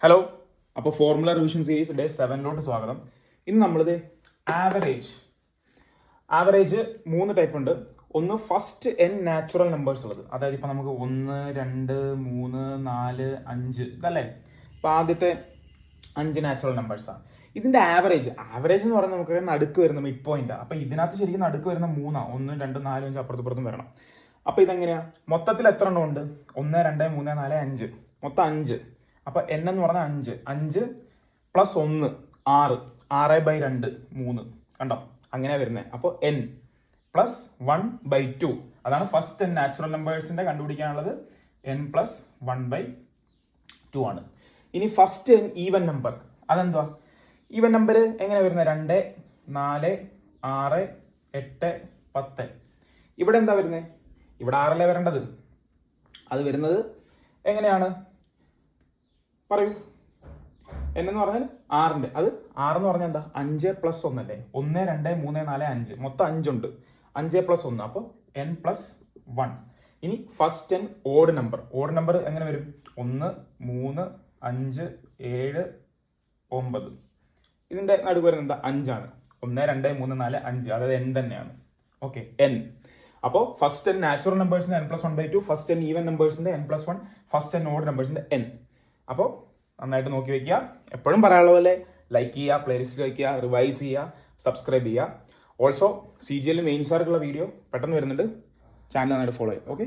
Hello, അപ്പോൾ formula revision series day 7 സ്വാഗതം. ഇന്ന് നമ്മളിത് ആവറേജ് 3 ടൈപ്പ് ഉണ്ട്. ഒന്ന് ഫസ്റ്റ് n നാച്ചുറൽ നമ്പേഴ്സ് ഉള്ളത്, അതായത് ഇപ്പം നമുക്ക് 1, 2, 3, 4, 5 ഇതല്ലേ. ഇപ്പം ആദ്യത്തെ 5 നാച്ചുറൽ നമ്പേഴ്സാണ്. ഇതിന്റെ ആവറേജ് എന്ന് പറഞ്ഞാൽ നമുക്ക് നടുക്ക് വരുന്ന മിഡ് പോയിന്റ്. അപ്പം ഇതിനകത്ത് ശരിക്കും നടുക്ക് വരുന്ന 3 1, 2, 4, 5 അപ്പുറത്തും വരണം. അപ്പം ഇതെങ്ങനെയാ? മൊത്തത്തിൽ എത്ര എണ്ണം ഉണ്ട്? 1, 2, 3, 4, 5, മൊത്തം 5. അപ്പൊ n എന്ന് പറഞ്ഞാൽ 5 5 പ്ലസ് 1 6 6/2 3 കണ്ടോ, അങ്ങനെയാ വരുന്നത്. അപ്പോൾ n പ്ലസ് 1/2 അതാണ് ഫസ്റ്റ് n നാച്ചുറൽ നമ്പേഴ്സിന്റെ കണ്ടുപിടിക്കാനുള്ളത്. n പ്ലസ് 1/2 ആണ്. ഇനി ഫസ്റ്റ് n ഈവൻ നമ്പർ, അതെന്തുവാ? ഈവൻ നമ്പർ എങ്ങനെ വരുന്നത്? 2 4 6 8 10. ഇവിടെ എന്താ വരുന്നത്? ഇവിടെ 6 വരേണ്ടത്. അത് വരുന്നത് എങ്ങനെയാണ് പറയൂ? എന്ന് പറഞ്ഞാൽ 6ന്റെ അത് 6 എന്ന് പറഞ്ഞാൽ എന്താ? 5 പ്ലസ് 1 അല്ലേ? 1 2 3 4 5 മൊത്തം 5 ഉണ്ട്. 5 പ്ലസ് 1 അപ്പോൾ n പ്ലസ് 1. ഇനി ഫസ്റ്റ് n ഓഡ് നമ്പർ എങ്ങനെ വരും? 1 3 5 7 9. ഇതിന്റെ നടുക്ക് വരുന്നത് എന്താ? 5 ആണ്. 1 2 3 4 5, അതായത് n തന്നെയാണ്. Okay, n. അപ്പോൾ ഫസ്റ്റ് n നാച്ചുറൽ നമ്പേഴ്സിന്റെ n plus 1/2, first n even നമ്പേഴ്സിന്റെ n plus 1, first n odd നമ്പേഴ്സിന്റെ n. അപ്പോൾ നന്നായിട്ട് നോക്കി വെക്കുക. എപ്പോഴും പറയാനുള്ള പോലെ ലൈക്ക് ചെയ്യുക, പ്ലേലിസ്റ്റ് വയ്ക്കുക, റിവൈസ് ചെയ്യുക, സബ്സ്ക്രൈബ് ചെയ്യുക. ഓൾസോ CGL മെയിൻസ് ആയിട്ടുള്ള വീഡിയോ പെട്ടെന്ന് വരുന്നുണ്ട്. ചാനൽ നന്നായിട്ട് ഫോളോ ചെയ്യുക. ഓക്കെ.